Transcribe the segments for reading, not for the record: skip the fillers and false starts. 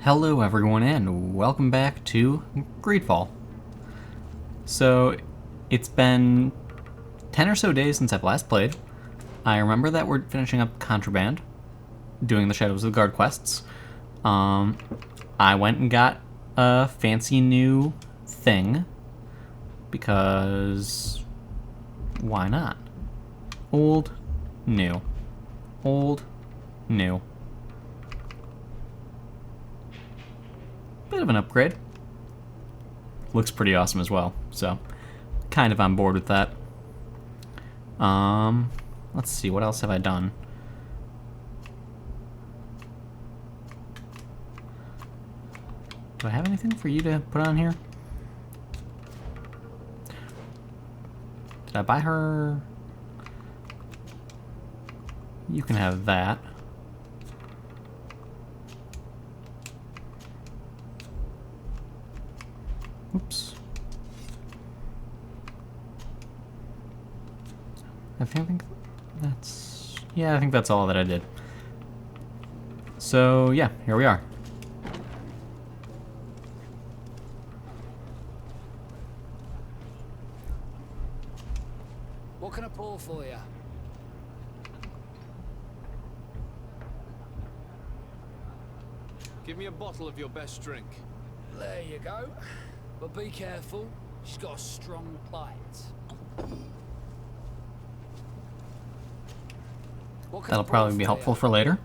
Hello everyone and welcome back to GreedFall. So it's been 10 or so days since I've last played. I remember that we're finishing up Contraband, doing the Shadows of the Guard quests. I went and got a fancy new thing because why not? Old, new. Old, new. Bit of an upgrade. Looks pretty awesome as well, so kind of on board with that. Let's see, what else have I done? Do I have anything for you to put on here? Did I buy her? You can have that. Oops. I think that's... yeah, I think that's all that I did. So, yeah, here we are. What can I pour for you? Give me a bottle of your best drink. There you go. But be careful, she's got a strong bite. That'll probably be helpful for later.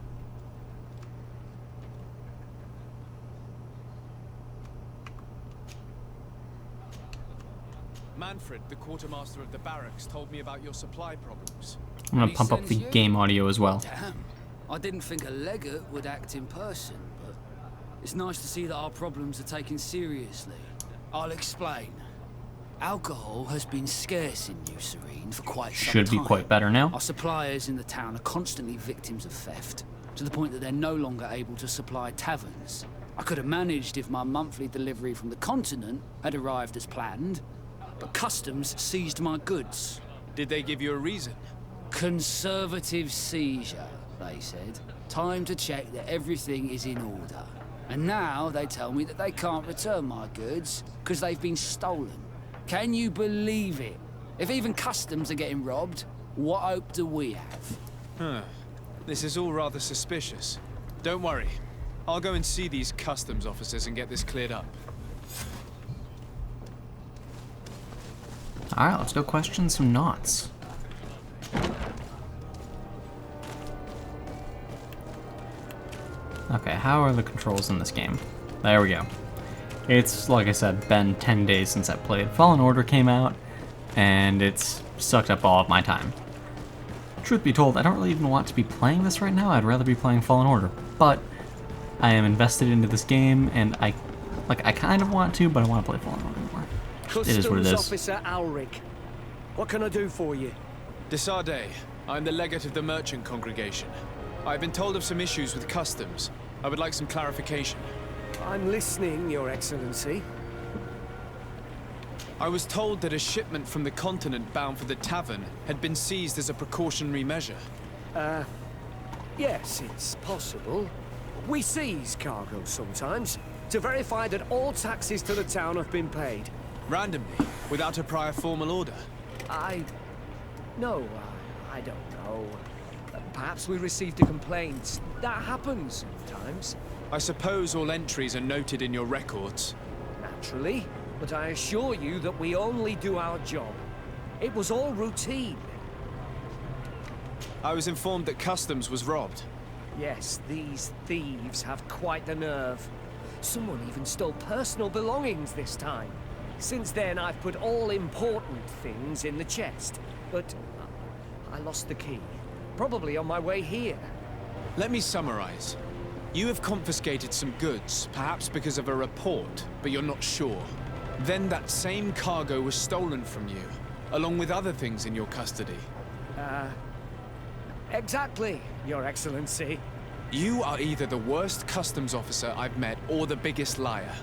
Manfred, the quartermaster of the barracks, told me about your supply problems. I'm gonna pump up the game audio as well. Damn, I didn't think a legate would act in person, but it's nice to see that our problems are taken seriously. I'll explain. Alcohol has been scarce in New Serene for quite some time. Should be quite better now. Our suppliers in the town are constantly victims of theft, to the point that they're no longer able to supply taverns. I could have managed if my monthly delivery from the continent had arrived as planned, but customs seized my goods. Did they give you a reason? Conservative seizure, they said. Time to check that everything is in order. And now they tell me that they can't return my goods because they've been stolen. Can you believe it? If even customs are getting robbed, what hope do we have? Huh. This is all rather suspicious. Don't worry. I'll go and see these customs officers and get this cleared up. Alright, let's go question some knots. Okay, how are the controls in this game? There we go. It's, like I said, been 10 days since I played. Fallen Order came out, and it's sucked up all of my time. Truth be told, I don't really even want to be playing this right now. I'd rather be playing Fallen Order. But I am invested into this game, and I kind of want to, but I want to play Fallen Order more. It is what it is. Officer Alric, what can I do for you? Desarde, I'm the legate of the merchant congregation. I've been told of some issues with customs. I would like some clarification. I'm listening, Your Excellency. I was told that a shipment from the continent bound for the tavern had been seized as a precautionary measure. Yes, it's possible. We seize cargo sometimes, to verify that all taxes to the town have been paid. Randomly, without a prior formal order. No, I don't know. Perhaps we received a complaint. That happens sometimes. I suppose all entries are noted in your records. Naturally, but I assure you that we only do our job. It was all routine. I was informed that customs was robbed. Yes, these thieves have quite the nerve. Someone even stole personal belongings this time. Since then, I've put all important things in the chest, but I lost the key. Probably on my way here. Let me summarize. You have confiscated some goods, perhaps because of a report, but you're not sure. Then that same cargo was stolen from you, along with other things in your custody. Exactly, Your Excellency. You are either the worst customs officer I've met or the biggest liar.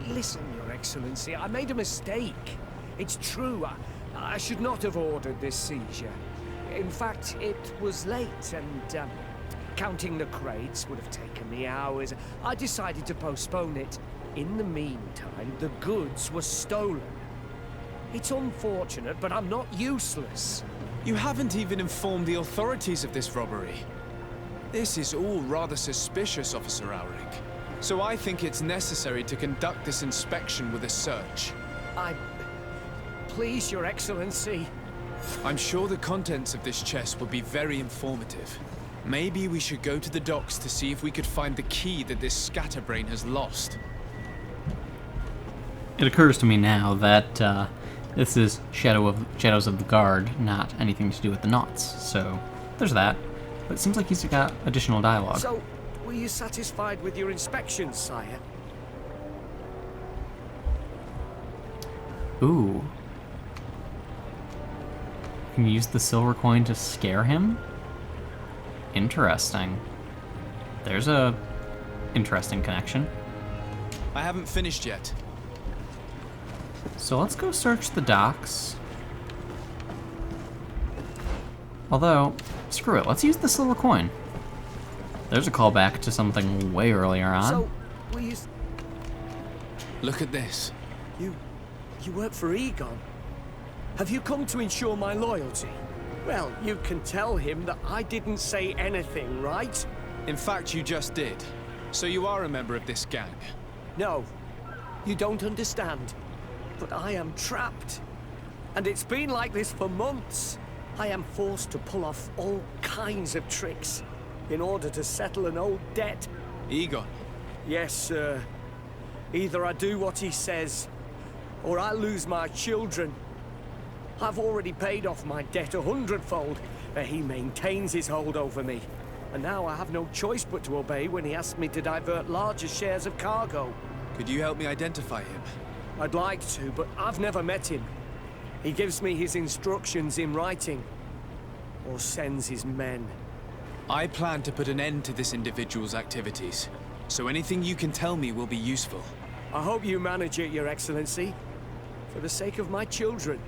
Listen, Your Excellency, I made a mistake. It's true, I should not have ordered this seizure. In fact, it was late and Counting the crates would have taken me hours. I decided to postpone it. In the meantime, the goods were stolen. It's unfortunate, but I'm not useless. You haven't even informed the authorities of this robbery. This is all rather suspicious, Officer Auric. So I think it's necessary to conduct this inspection with a search. Please, Your Excellency. I'm sure the contents of this chest would be very informative. Maybe we should go to the docks to see if we could find the key that this scatterbrain has lost. It occurs to me now that this is Shadows of the Guard, not anything to do with the Naughts. So there's that. But it seems like he's got additional dialogue. So, were you satisfied with your inspection, sire? Ooh. Can you use the silver coin to scare him? Interesting. There's a interesting connection. I haven't finished yet. So let's go search the docks. Although, screw it, let's use the silver coin. There's a callback to something way earlier on. So, were you... Look at this. You work for Egon? Have you come to ensure my loyalty? Well, you can tell him that I didn't say anything, right? In fact, you just did. So you are a member of this gang. No, you don't understand. But I am trapped. And it's been like this for months. I am forced to pull off all kinds of tricks in order to settle an old debt. Egon. Yes, sir. Either I do what he says, or I lose my children. I've already paid off my debt 100-fold, but he maintains his hold over me. And now I have no choice but to obey when he asks me to divert larger shares of cargo. Could you help me identify him? I'd like to, but I've never met him. He gives me his instructions in writing, or sends his men. I plan to put an end to this individual's activities, so anything you can tell me will be useful. I hope you manage it, Your Excellency. For the sake of my children.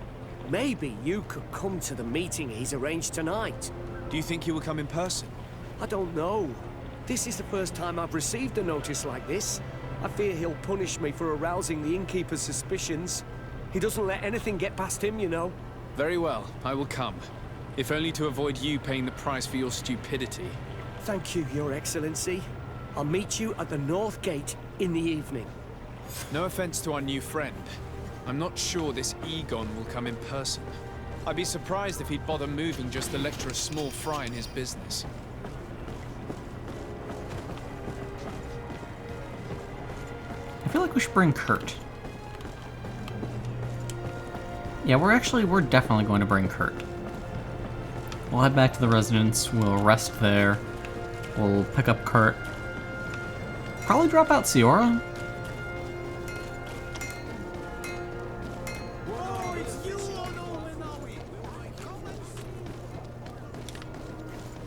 Maybe you could come to the meeting he's arranged tonight. Do you think he will come in person? I don't know. This is the first time I've received a notice like this. I fear he'll punish me for arousing the innkeeper's suspicions. He doesn't let anything get past him, you know. Very well, I will come. If only to avoid you paying the price for your stupidity. Thank you, Your Excellency. I'll meet you at the North Gate in the evening. No offense to our new friend. I'm not sure this Egon will come in person. I'd be surprised if he'd bother moving just to lecture a small fry in his business. I feel like we should bring Kurt. Yeah, we're definitely going to bring Kurt. We'll head back to the residence, we'll rest there, we'll pick up Kurt. Probably drop out Siora.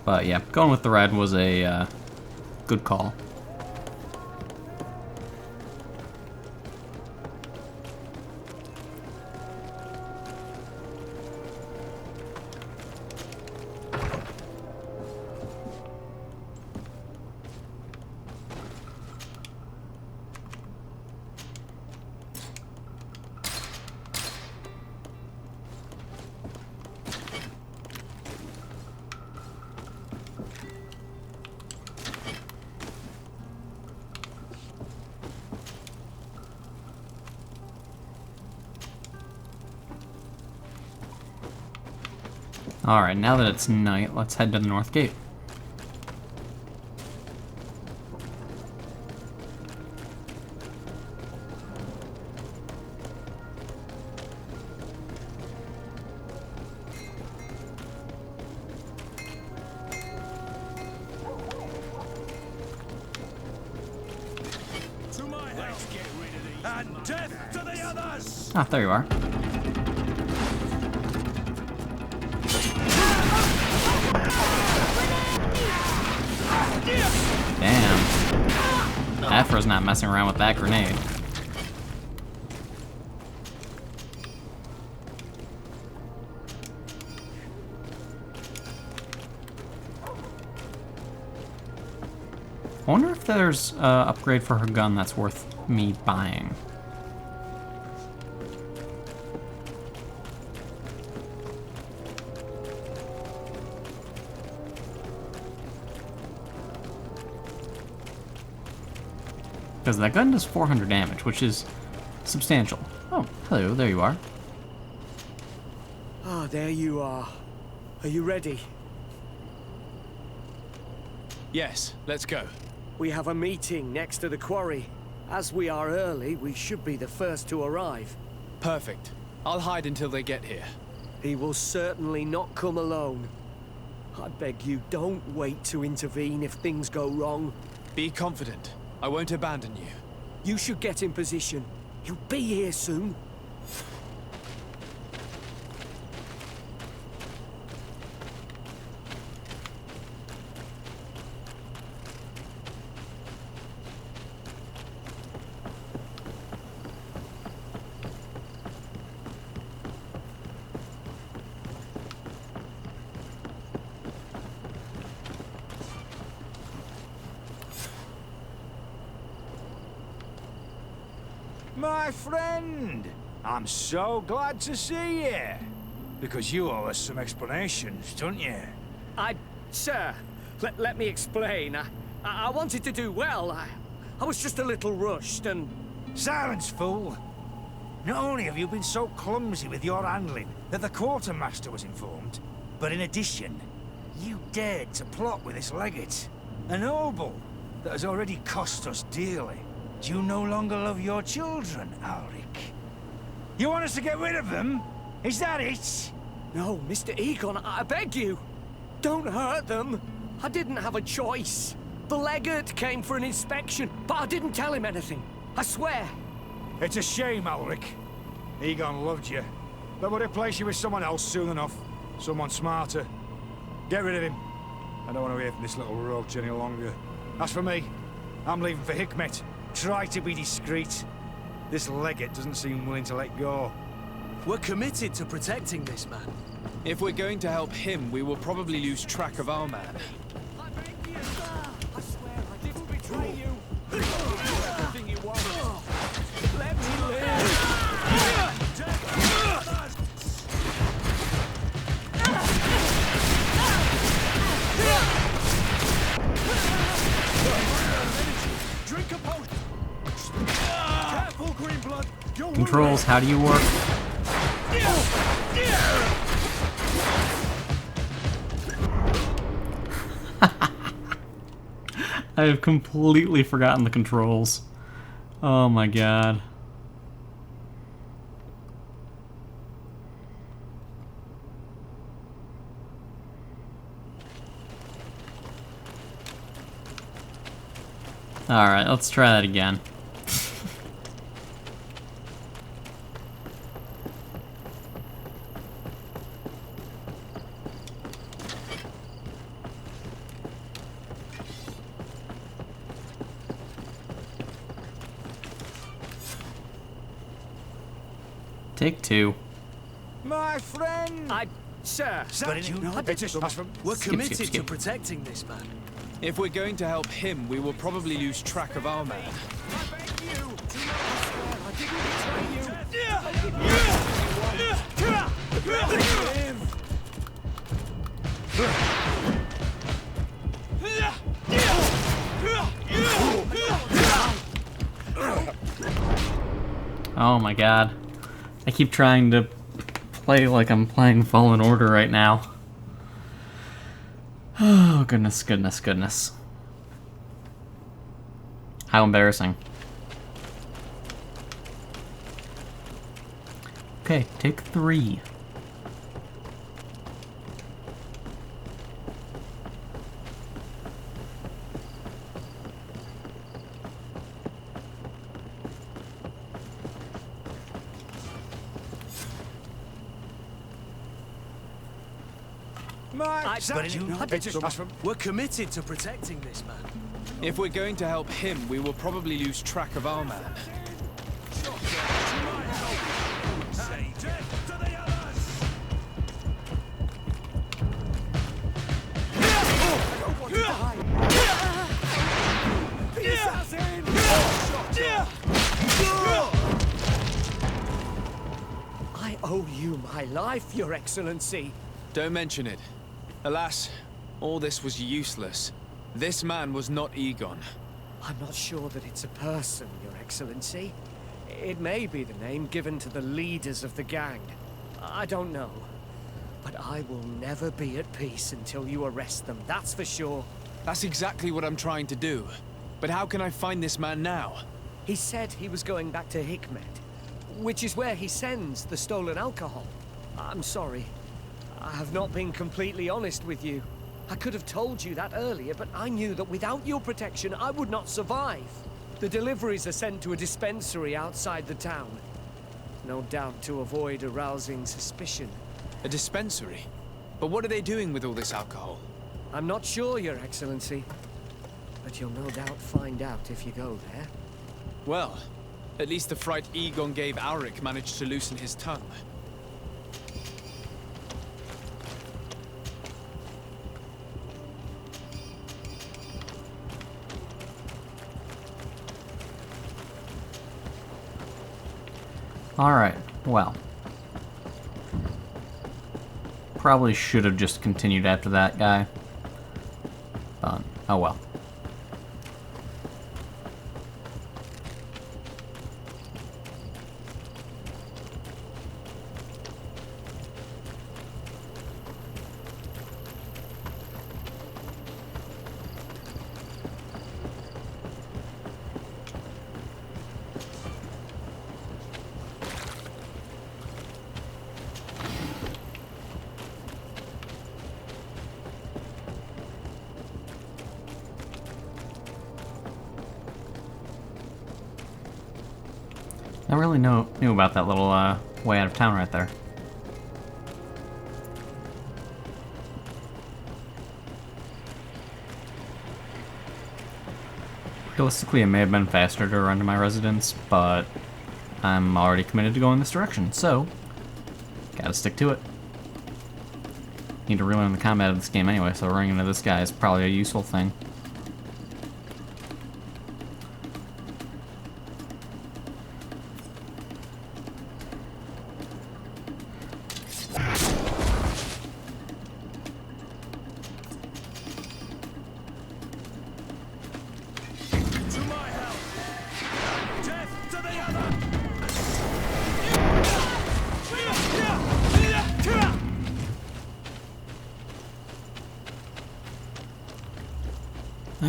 But yeah, going with the red was a good call. Alright, now that it's night, let's head to the North Gate. To my house. Get rid of these. And death to the others! Ah, there you are. Damn. Afra's not messing around with that grenade. I wonder if there's an upgrade for her gun that's worth me buying. Because that gun does 400 damage, which is substantial. Oh, hello, there you are. Ah, there you are. Are you ready? Yes, let's go. We have a meeting next to the quarry. As we are early, we should be the first to arrive. Perfect. I'll hide until they get here. He will certainly not come alone. I beg you, don't wait to intervene if things go wrong. Be confident. I won't abandon you. You should get in position. He'll be here soon. My friend, I'm so glad to see you. Because you owe us some explanations, don't you? Sir, let me explain. I wanted to do well. I was just a little rushed and... Silence, fool. Not only have you been so clumsy with your handling that the quartermaster was informed, but in addition, you dared to plot with this legate, a noble that has already cost us dearly. Do you no longer love your children, Alric? You want us to get rid of them? Is that it? No, Mr. Egon, I beg you. Don't hurt them. I didn't have a choice. The legate came for an inspection, but I didn't tell him anything. I swear. It's a shame, Alric. Egon loved you, but would replace you with someone else soon enough. Someone smarter. Get rid of him. I don't want to hear from this little roach any longer. As for me, I'm leaving for Hikmet. Try to be discreet. This legate doesn't seem willing to let go. We're committed to protecting this man. If we're going to help him, we will probably lose track of our man. I beg you. I swear I didn't betray you. Everything you want. Let me Drink a potion. Careful, Greenblood. Controls, how do you work? I have completely forgotten the controls. Oh my god. Alright, let's try that again. Take two. My friend. Sir. But you know, it's just We're Skip, committed skip, skip. to protecting this man. If we're going to help him, we will probably lose track of our man. Oh my god. I keep trying to play like I'm playing Fallen Order right now. Oh, goodness, goodness, goodness. How embarrassing. Okay, take three. We're committed to protecting this man. If we're going to help him, we will probably lose track of our man. owe you my life, Your Excellency. Don't mention it. Alas, all this was useless. This man was not Egon. I'm not sure that it's a person, Your Excellency. It may be the name given to the leaders of the gang. I don't know. But I will never be at peace until you arrest them, that's for sure. That's exactly what I'm trying to do. But how can I find this man now? He said he was going back to Hikmet, which is where he sends the stolen alcohol. I'm sorry. I have not been completely honest with you. I could have told you that earlier, but I knew that without your protection, I would not survive. The deliveries are sent to a dispensary outside the town. No doubt to avoid arousing suspicion. A dispensary? But what are they doing with all this alcohol? I'm not sure, Your Excellency. But you'll no doubt find out if you go there. Well, at least the fright Egon gave Auric managed to loosen his tongue. Alright, well. Probably should have just continued after that guy. But, oh well. I really knew about that little way out of town right there. Realistically, it may have been faster to run to my residence, but I'm already committed to going this direction, so gotta stick to it. Need to relearn the combat of this game anyway, so running into this guy is probably a useful thing.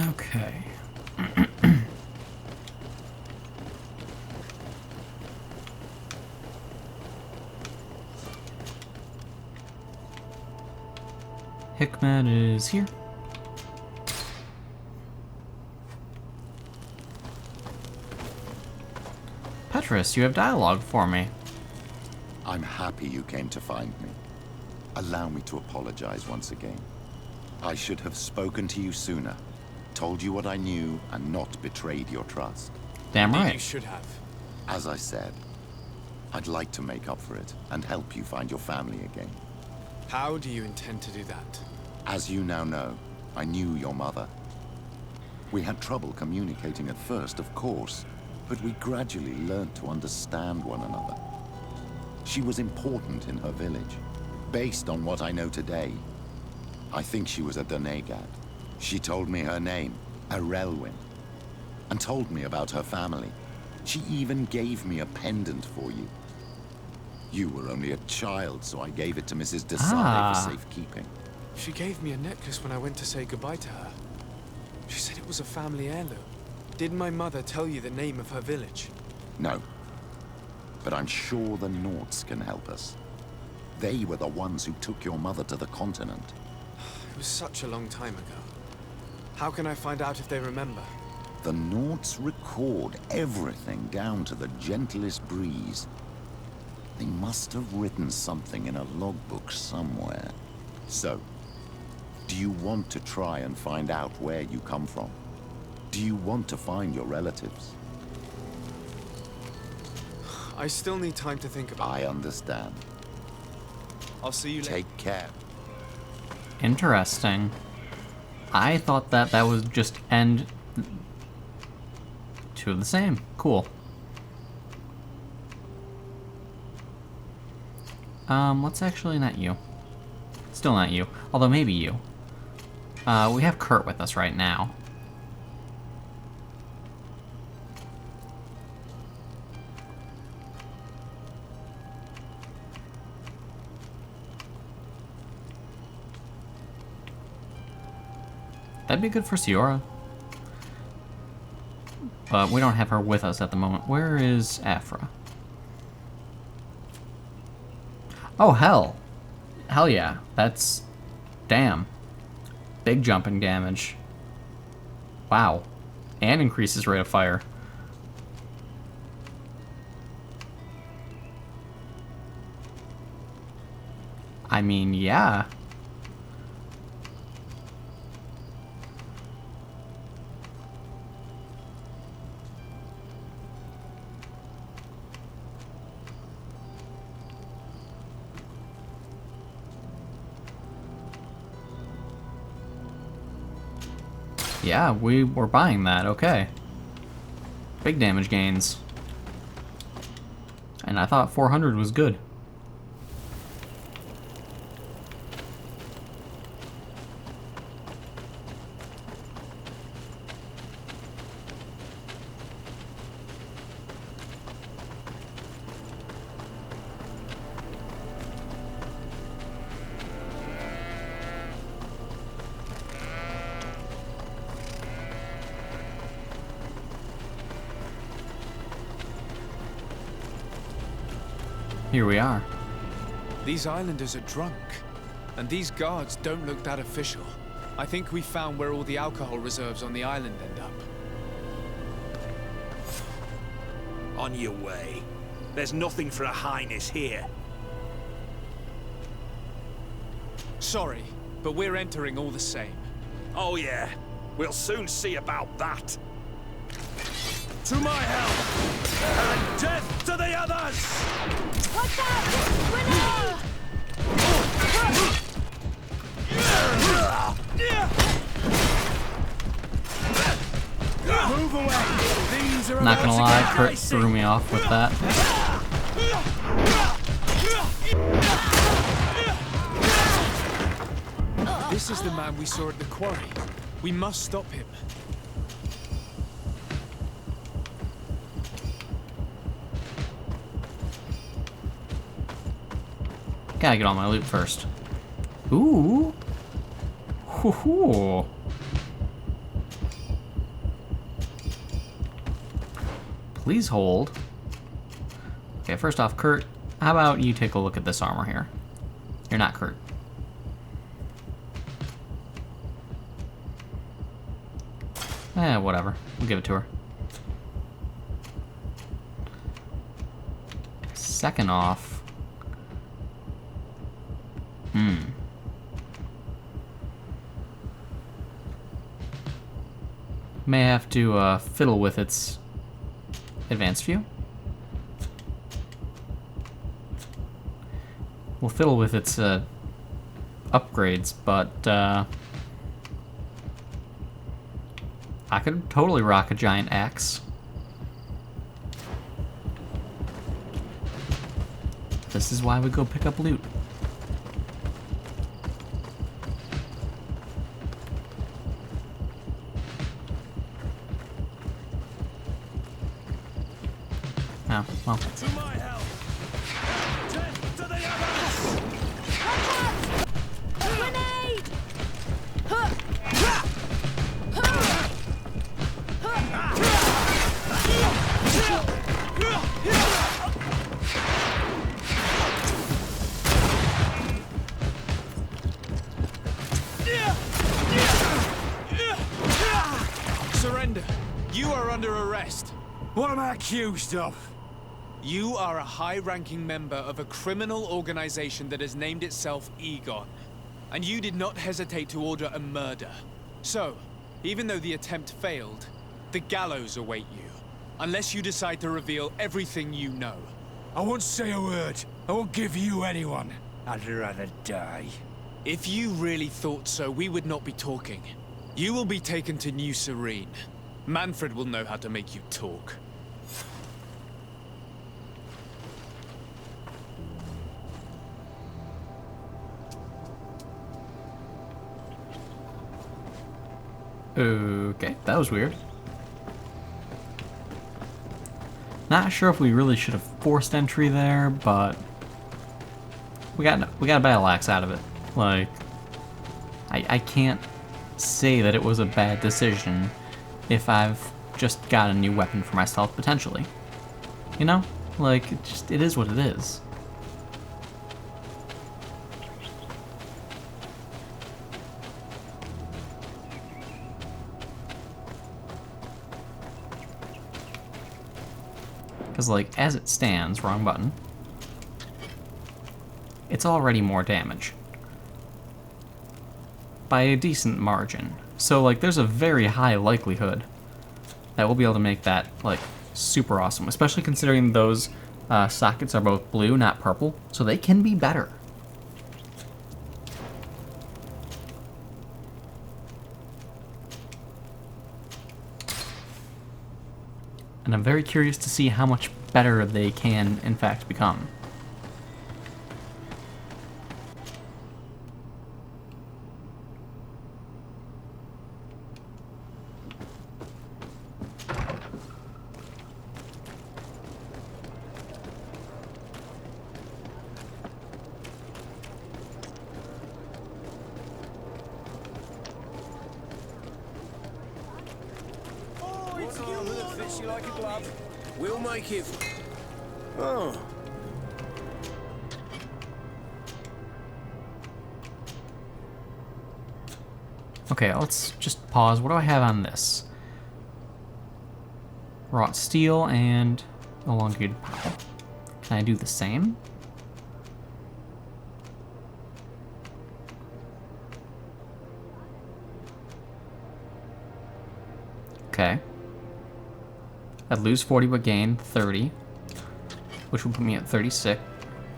Okay. Hikmet is here. Petrus, you have dialogue for me. I'm happy you came to find me. Allow me to apologize once again. I should have spoken to you sooner, told you what I knew, and not betrayed your trust. Damn Indeed, right. you should have. As I said, I'd like to make up for it and help you find your family again. How do you intend to do that? As you now know, I knew your mother. We had trouble communicating at first, of course, but we gradually learned to understand one another. She was important in her village. Based on what I know today, I think she was a Donegad. She told me her name, Arelwin, and told me about her family. She even gave me a pendant for you. You were only a child, so I gave it to Mrs. Desai for safekeeping. She gave me a necklace when I went to say goodbye to her. She said it was a family heirloom. Did my mother tell you the name of her village? No. But I'm sure the Norts can help us. They were the ones who took your mother to the continent. It was such a long time ago. How can I find out if they remember? The Norts record everything down to the gentlest breeze. They must have written something in a logbook somewhere. So, do you want to try and find out where you come from? Do you want to find your relatives? I still need time to think about it. I understand. I'll see you later. Take care. Interesting. I thought that would just end two of the same. Cool. Let's actually not you. Still not you. Although maybe you. We have Kurt with us right now. That'd be good for Siora. But we don't have her with us at the moment. Where is Afra? Oh, hell. Hell yeah. That's... Damn. Big jump in damage. Wow. And increases rate of fire. I mean, yeah. Yeah, we were buying that, okay. Big damage gains. And I thought 400 was good. Here we are. These islanders are drunk, and these guards don't look that official. I think we found where all the alcohol reserves on the island end up. On your way. There's nothing for a highness here. Sorry, but we're entering all the same. Oh yeah, we'll soon see about that. To my help! And death to the others! Watch out! Grenade! Move away! These are Not about gonna to lie, get Kurt dicey. threw me off with that. This is the man we saw at the quarry. We must stop him. Gotta get all my loot first. Ooh. Hoo-hoo. Please hold. Okay, first off, Kurt, how about you take a look at this armor here? You're not Kurt. Whatever. We'll give it to her. Second off... May have to fiddle with its advanced view. We'll fiddle with its upgrades, but I could totally rock a giant axe. This is why we go pick up loot. Oh, well. To my help! Death to the others! Grenade! Surrender. You are under arrest. What am I accused of? You are a high-ranking member of a criminal organization that has named itself Egon. And you did not hesitate to order a murder. So, even though the attempt failed, the gallows await you. Unless you decide to reveal everything you know. I won't say a word. I won't give you anyone. I'd rather die. If you really thought so, we would not be talking. You will be taken to New Serene. Manfred will know how to make you talk. Okay, that was weird. Not sure if we really should have forced entry there, but we got a battle axe out of it. Like, I can't say that it was a bad decision if I've just got a new weapon for myself potentially. You know? Like, it is what it is. Because, like, as it stands, wrong button, it's already more damage. By a decent margin. So, like, there's a very high likelihood that we'll be able to make that, like, super awesome. Especially considering those sockets are both blue, not purple. So they can be better. And I'm very curious to see how much better they can, in fact, become. Fits you like a glove. We'll make it. Oh. Okay, let's just pause. What do I have on this? Wrought steel and elongated pile. Can I do the same? Okay. I'd lose 40 but gain 30, which would put me at 36,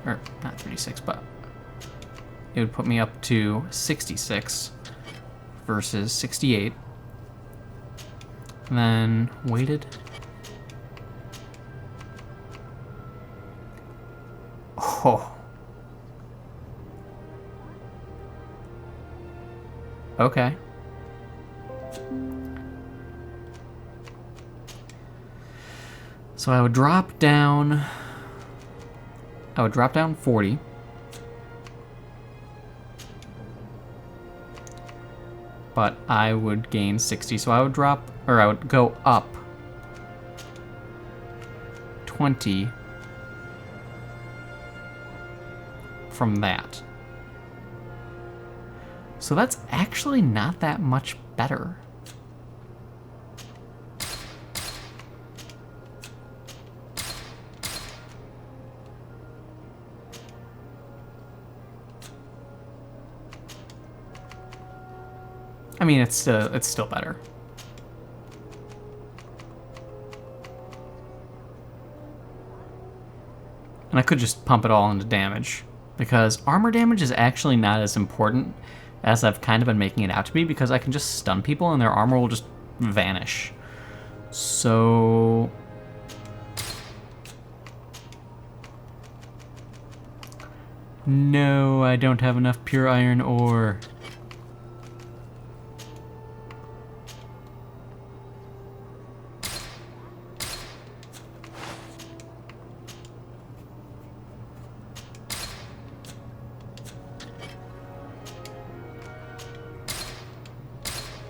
or not 36, but it would put me up to 66 versus 68. And then weighted. Oh. Okay. So I would drop down 40. But I would gain 60, so I would I would go up 20 from that. So that's actually not that much better. I mean, it's still better. And I could just pump it all into damage, because armor damage is actually not as important as I've kind of been making it out to be, because I can just stun people and their armor will just vanish. So no, I don't have enough pure iron ore.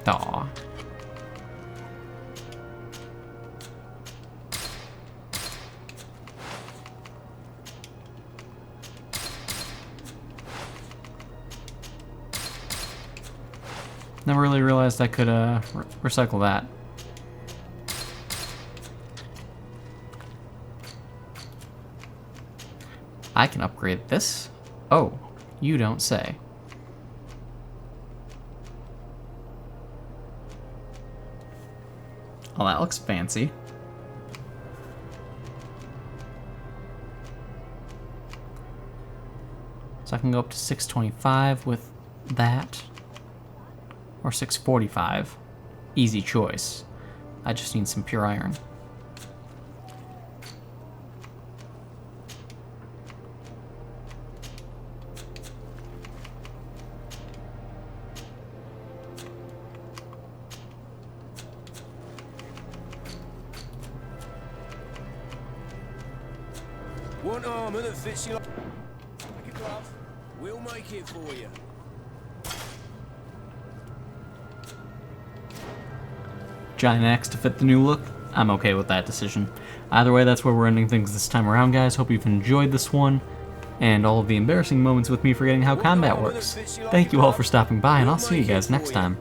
Aw. Never really realized I could recycle that. I can upgrade this? Oh, you don't say. Well, that looks fancy. So I can go up to 625 with that. Or 645. Easy choice. I just need some pure iron. Want armor that fits you like a glove? We'll make it for you. Giant axe to fit the new look? I'm okay with that decision. Either way, that's where we're ending things this time around, guys. Hope you've enjoyed this one, and all of the embarrassing moments with me forgetting how combat works. Thank you all for stopping by, and I'll see you guys next time.